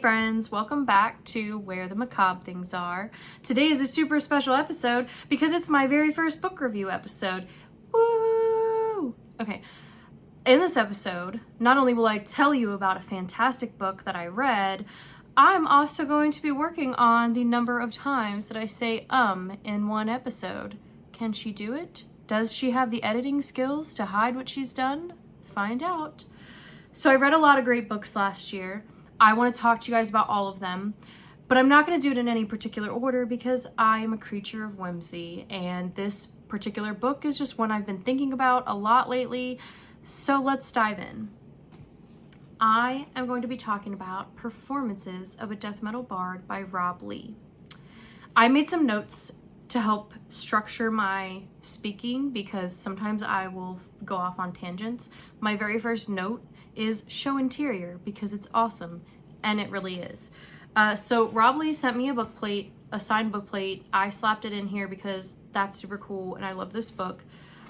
friends, welcome back to Where the Macabre Things Are. Today is a super special episode because it's my very first book review episode. Woo! Okay, in this episode, not only will I tell you about a fantastic book that I read, I'm also going to be working on the number of times that I say in one episode. Can she do it? Does she have the editing skills to hide what she's done? Find out. So I read a lot of great books last year. I want to talk to you guys about all of them, but I'm not going to do it in any particular order because I am a creature of whimsy, and this particular book is just one I've been thinking about a lot lately, so let's dive in. I am going to be talking about Performances of a Death Metal Bard by Leigh. I made some notes to help structure my speaking because sometimes I will go off on tangents. My very first note is show interior because it's awesome, and it really is. So Leigh sent me a book plate, a signed book plate. I slapped it in here because that's super cool and I love this book.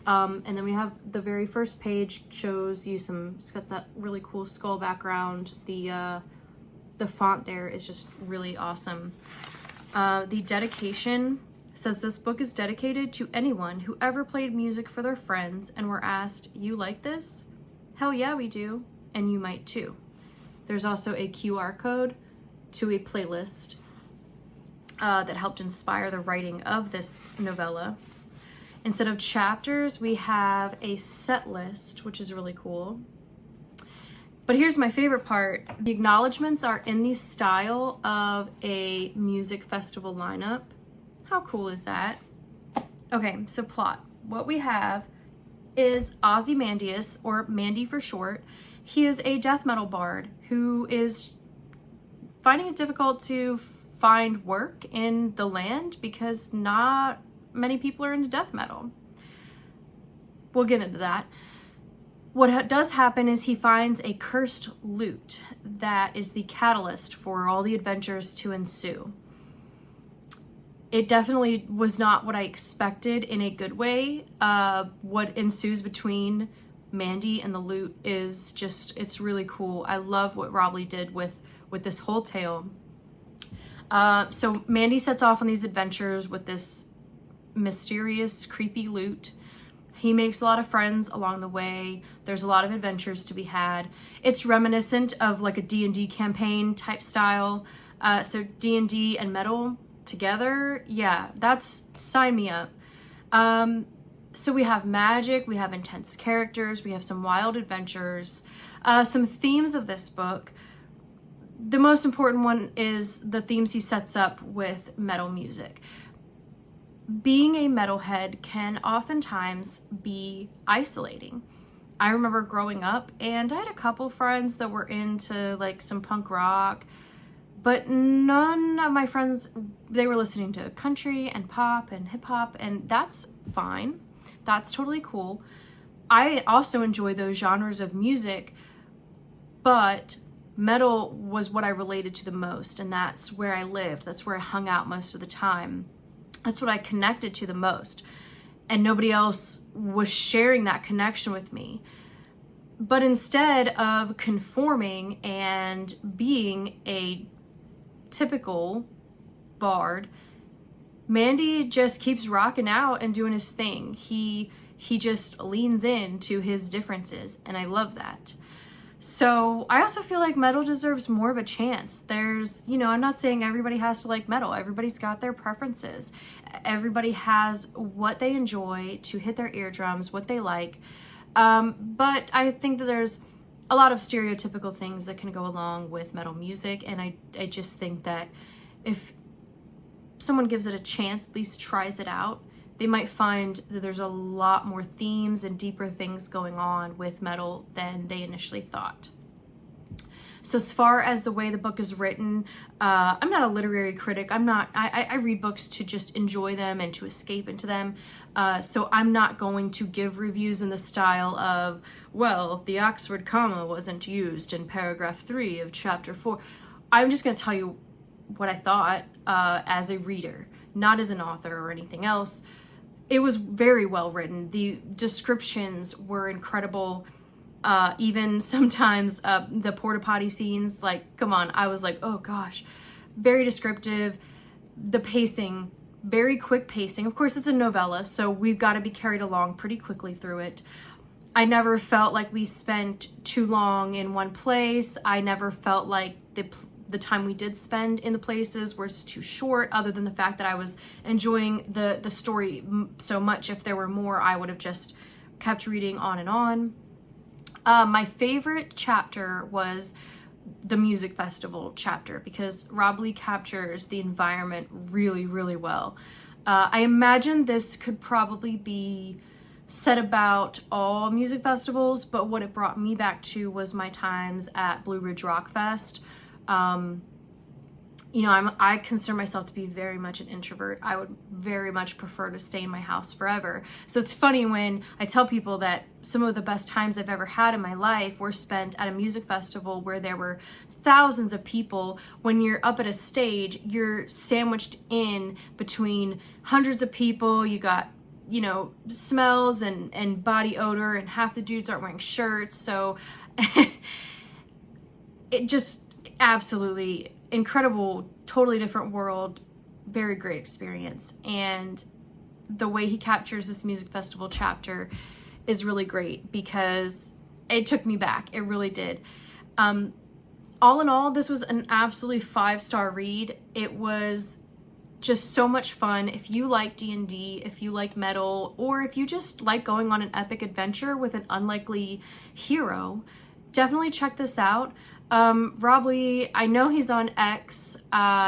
And then we have the very first page shows you it's got that really cool skull background. The font there is just really awesome. The dedication says this book is dedicated to anyone who ever played music for their friends and were asked, "You like this?" Hell yeah, we do. And you might too. There's also a QR code to a playlist that helped inspire the writing of this novella. Instead of chapters, we have a set list, which is really cool. But here's my favorite part. The acknowledgements are in the style of a music festival lineup. How cool is that? Okay, so plot. What we have is Ozymandias, or Mandy for short. He is a death metal bard who is finding it difficult to find work in the land because not many people are into death metal. We'll get into that. What does happen is he finds a cursed lute that is the catalyst for all the adventures to ensue. It definitely was not what I expected in a good way. What ensues between Mandy and the lute is just, it's really cool. I love what Leigh did with this whole tale. So Mandy sets off on these adventures with this mysterious, creepy lute. He makes a lot of friends along the way. There's a lot of adventures to be had. It's reminiscent of like a D&D campaign type style. So D&D and metal together, yeah, that's, sign me up. So we have magic, we have intense characters, we have some wild adventures, some themes of this book. The most important one is the themes he sets up with metal music. Being a metalhead can oftentimes be isolating. I remember growing up and I had a couple friends that were into like some punk rock, but none of my friends, they were listening to country and pop and hip hop, and that's fine. That's totally cool. I also enjoy those genres of music, but metal was what I related to the most, and that's where I lived. That's where I hung out most of the time. That's what I connected to the most, and nobody else was sharing that connection with me. But instead of conforming and being a typical bard, Mandy just keeps rocking out and doing his thing. He just leans into his differences, and I love that. So I also feel like metal deserves more of a chance. There's, I'm not saying everybody has to like metal. Everybody's got their preferences. Everybody has what they enjoy to hit their eardrums, what they like. But I think that there's a lot of stereotypical things that can go along with metal music, and I just think that if someone gives it a chance, at least tries it out, they might find that there's a lot more themes and deeper things going on with metal than they initially thought. So as far as the way the book is written, I'm not a literary critic. I read books to just enjoy them and to escape into them. So I'm not going to give reviews in the style of, well, the Oxford comma wasn't used in paragraph 3 of chapter 4. I'm just going to tell you what I thought as a reader, not as an author or anything else. It was very well written. The descriptions were incredible. Even sometimes the porta potty scenes, like, come on, I was like, oh gosh. Very descriptive. The pacing, very quick pacing. Of course, it's a novella, so we've got to be carried along pretty quickly through it. I never felt like we spent too long in one place. I never felt like the time we did spend in the places was too short, other than the fact that I was enjoying the story so much. If there were more, I would have just kept reading on and on. My favorite chapter was the music festival chapter, because Rob Leigh captures the environment really, really well. I imagine this could probably be said about all music festivals, but what it brought me back to was my times at Blue Ridge Rock Fest. You know, I consider myself to be very much an introvert. I would very much prefer to stay in my house forever. So it's funny when I tell people that some of the best times I've ever had in my life were spent at a music festival where there were thousands of people. When you're up at a stage, you're sandwiched in between hundreds of people. You got, you know, smells and body odor, and half the dudes aren't wearing shirts. So it just absolutely incredible, totally different world, very great experience. And the way he captures this music festival chapter is really great, because it took me back. It really did. All in all, this was an absolutely 5-star read. It was just so much fun. If you like D&D, if you like metal, or if you just like going on an epic adventure with an unlikely hero, definitely check this out. Rob Leigh, I know he's on X.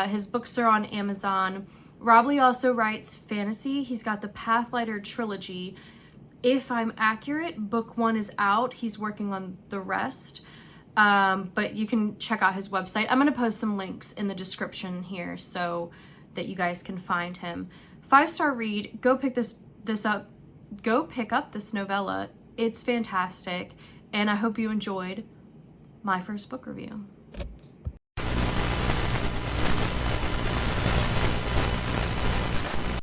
His books are on Amazon. Rob Leigh also writes fantasy. He's got the Pathlighter trilogy. If I'm accurate, book 1 is out. He's working on the rest. But you can check out his website. I'm going to post some links in the description here so that you guys can find him. 5-star read. Go pick this up. Go pick up this novella. It's fantastic, and I hope you enjoyed my first book review.